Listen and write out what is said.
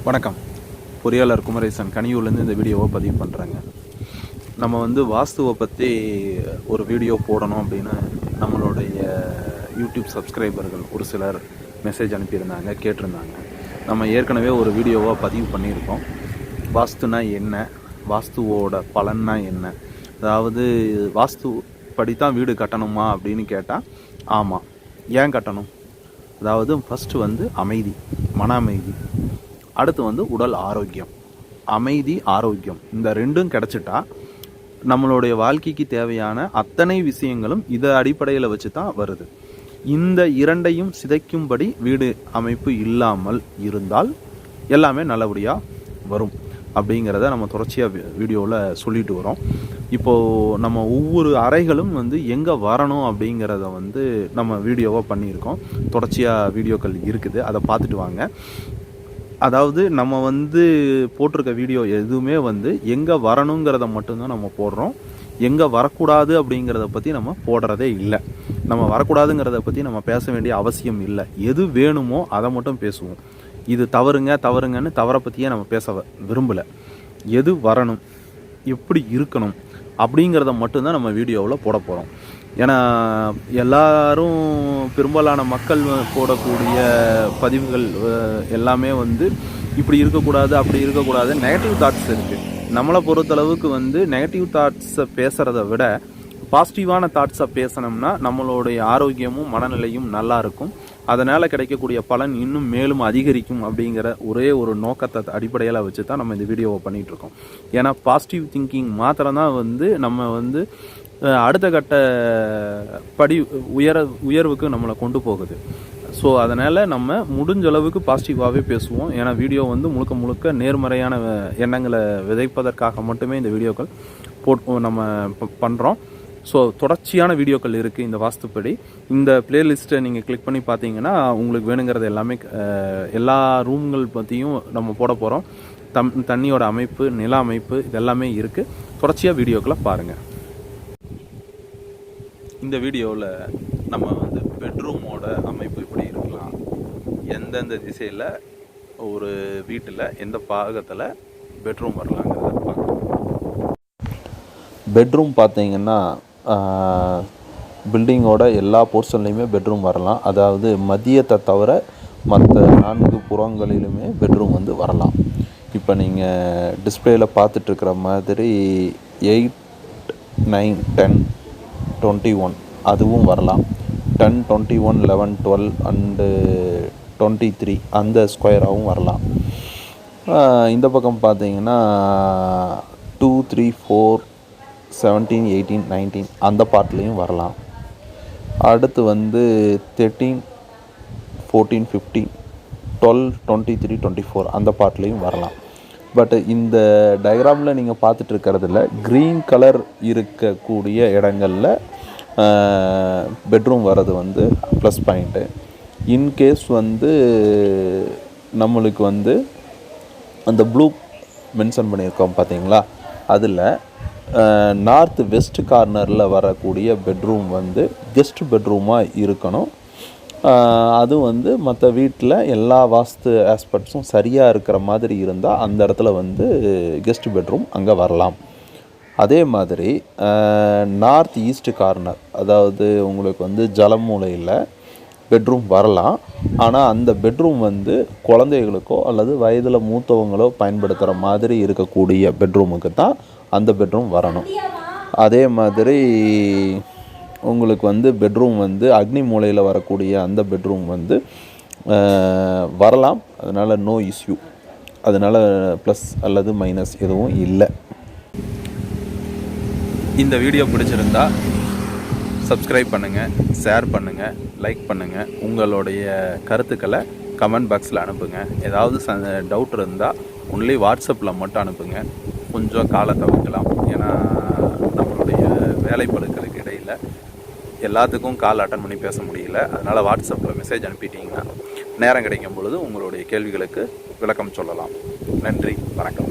வணக்கம். பொறியாளர் குமரேசன் கனியூர்லேருந்து இந்த வீடியோவை பதிவு பண்ணுறேங்க. நம்ம வாஸ்துவை பற்றி ஒரு வீடியோ போடணும் அப்படின்னு நம்மளுடைய யூடியூப் சப்ஸ்கிரைபர்கள் ஒரு சிலர் மெசேஜ் அனுப்பியிருந்தாங்க, கேட்டிருந்தாங்க. நம்ம ஏற்கனவே ஒரு வீடியோவாக பதிவு பண்ணியிருக்கோம். வாஸ்துனா என்ன, வாஸ்துவோட பலன்னா என்ன, அதாவது வாஸ்து படித்தான் வீடு கட்டணுமா அப்படின்னு கேட்டால் ஆமாம். ஏன் கட்டணும்? அதாவது ஃபஸ்ட்டு அமைதி, மன அமைதி. அடுத்து உடல் ஆரோக்கியம். அமைதி, ஆரோக்கியம் இந்த ரெண்டும் கிடச்சிட்டா நம்மளுடைய வாழ்க்கைக்கு தேவையான அத்தனை விஷயங்களும் இதை அடிப்படையில் வச்சு தான் வருது. இந்த இரண்டையும் சிதைக்கும்படி வீடு அமைப்பு இல்லாமல் இருந்தால் எல்லாமே நல்லபடியாக வரும் அப்படிங்கிறத நம்ம தொடர்ச்சியாக வீடியோவில் சொல்லிட்டு வரோம். இப்போது நம்ம ஒவ்வொரு அறைகளும் எங்கே வரணும் அப்படிங்கிறத நம்ம வீடியோவாக பண்ணியிருக்கோம். தொடர்ச்சியாக வீடியோக்கள் இருக்குது, அதை பார்த்துட்டு வாங்க. அதாவது நம்ம போட்டிருக்க வீடியோ எதுவுமே எங்கே வரணுங்கிறத மட்டும்தான் நம்ம போடுறோம். எங்கே வரக்கூடாது அப்படிங்கிறத பற்றி நம்ம போடுறதே இல்லை. நம்ம வரக்கூடாதுங்கிறத பற்றி நம்ம பேச வேண்டிய அவசியம் இல்லை. எது வேணுமோ அதை மட்டும் பேசுவோம். இது தவறுங்கன்னு தவறை பற்றியே நம்ம பேச விரும்பலை. எது வரணும், எப்படி இருக்கணும் அப்படிங்கிறத மட்டும்தான் நம்ம வீடியோவில் போட போகிறோம். ஏன்னா எல்லாரும் பெரும்பாலான மக்கள் போடக்கூடிய பதிவுகள் எல்லாமே இப்படி இருக்கக்கூடாது, அப்படி இருக்கக்கூடாது, நெகட்டிவ் தாட்ஸ் இருக்குது. நம்மளை பொறுத்தளவுக்கு நெகட்டிவ் தாட்ஸை பேசுகிறத விட பாசிட்டிவான தாட்ஸை பேசணும்னா நம்மளுடைய ஆரோக்கியமும் மனநிலையும் நல்லா இருக்கும். அதனால் கிடைக்கக்கூடிய பலன் இன்னும் மேலும் அதிகரிக்கும் அப்படிங்கிற ஒரே ஒரு நோக்கத்தை அடிப்படையில் வச்சு தான் நம்ம இந்த வீடியோவை பண்ணிகிட்ருக்கோம். ஏன்னா பாசிட்டிவ் திங்கிங் மாத்திரம்தான் நம்ம அடுத்த கட்ட உயர்வுக்கு நம்மளை கொண்டு போகுது. ஸோ அதனால் நம்ம முடிஞ்ச அளவுக்கு பாசிட்டிவாகவே பேசுவோம். ஏன்னா வீடியோ முழுக்க முழுக்க நேர்மறையான எண்ணங்களை விதைப்பதற்காக மட்டுமே இந்த வீடியோக்கள் நம்ம பண்ணுறோம். ஸோ தொடர்ச்சியான வீடியோக்கள் இருக்குது இந்த வாஸ்துப்படி. இந்த பிளேலிஸ்ட்டை நீங்கள் கிளிக் பண்ணி பார்த்தீங்கன்னா உங்களுக்கு வேணுங்கிறது எல்லாமே எல்லா ரூம்கள் பற்றியும் நம்ம போட போகிறோம். தண்ணியோட அமைப்பு, நில அமைப்பு இதெல்லாமே இருக்குது. தொடர்ச்சியாக வீடியோக்களை பாருங்கள். இந்த வீடியோவில் நம்ம பெட்ரூமோட அமைப்பு இப்படி இருக்கலாம், எந்தெந்த திசையில் ஒரு வீட்டில் எந்த பாகத்தில் பெட்ரூம் வரலாங்கிறத பார்க்கலாம். பெட்ரூம் பார்த்தீங்கன்னா பில்டிங்கோட எல்லா போர்ஷன்லேயுமே பெட்ரூம் வரலாம். அதாவது மதியத்தை தவிர மற்ற 4 புறங்களிலுமே பெட்ரூம் வரலாம். இப்போ நீங்கள் டிஸ்பிளேயில் பார்த்துட்ருக்கிற மாதிரி 8, 9, 10, 21 அதுவும் வரலாம். 10, 21, 11, 12 அண்டு 23 அந்த ஸ்கொயராகவும் வரலாம். இந்த பக்கம் பார்த்தீங்கன்னா 2, 3, 4, 17, 18, 19 அந்த பார்ட்லேயும் வரலாம். அடுத்து 13, 14, 15, 12, 23, 24 அந்த பார்ட்லேயும் வரலாம். பட் இந்த டயக்ராமில் நீங்கள் பார்த்துட்டு இருக்கிறதுல க்ரீன் கலர் இருக்கக்கூடிய இடங்களில் பெட்ரூம் வர்றது ப்ளஸ் பாயிண்ட்டு. இன்கேஸ் நம்மளுக்கு அந்த ப்ளூ மென்ஷன் பண்ணியிருக்கோம் பார்த்தீங்களா, அதில் நார்த் வெஸ்ட் கார்னரில் வரக்கூடிய பெட்ரூம் கெஸ்ட் பெட்ரூமாக இருக்கணும். அது மற்ற வீட்டில் எல்லா வாஸ்து ஆஸ்பெக்ட்ஸும் சரியாக இருக்கிற மாதிரி இருந்தால் அந்த இடத்துல கெஸ்ட் பெட்ரூம் அங்கே வரலாம். அதே மாதிரி நார்த் ஈஸ்ட் கார்னர், அதாவது உங்களுக்கு ஜலமூலையில் பெட்ரூம் வரலாம். ஆனால் அந்த பெட்ரூம் குழந்தைகளுக்கோ அல்லது வயதில் மூத்தவங்களோ பயன்படுத்துகிற மாதிரி இருக்கக்கூடிய பெட்ரூமுக்கு தான் அந்த பெட்ரூம் வரணும். அதே மாதிரி உங்களுக்கு பெட்ரூம் அக்னி மூலையில் வரக்கூடிய அந்த பெட்ரூம் வரலாம். அதனால் நோ இஷ்யூ. அதனால் ப்ளஸ் அல்லது மைனஸ் எதுவும் இல்லை. இந்த வீடியோ பிடிச்சிருந்தா சப்ஸ்கிரைப் பண்ணுங்கள், ஷேர் பண்ணுங்கள், லைக் பண்ணுங்கள். உங்களுடைய கருத்துக்களை கமெண்ட் பாக்ஸில் அனுப்புங்க. ஏதாவது டவுட் இருந்தால் ஒன்லி வாட்ஸ்அப்பில் மட்டும் அனுப்புங்க. கொஞ்சம் காலத்தை வைக்கலாம். ஏன்னா நம்மளுடைய வேலைப்பளுக்களுக்கு இடையில் எல்லாத்துக்கும் கால் அட்டன் பண்ணி பேச முடியல. அதனால் வாட்ஸ்அப்பில் மெசேஜ் அனுப்பிட்டீங்கன்னா நேரம் கிடைக்கும் பொழுது உங்களுடைய கேள்விகளுக்கு விளக்கம் சொல்லலாம். நன்றி, வணக்கம்.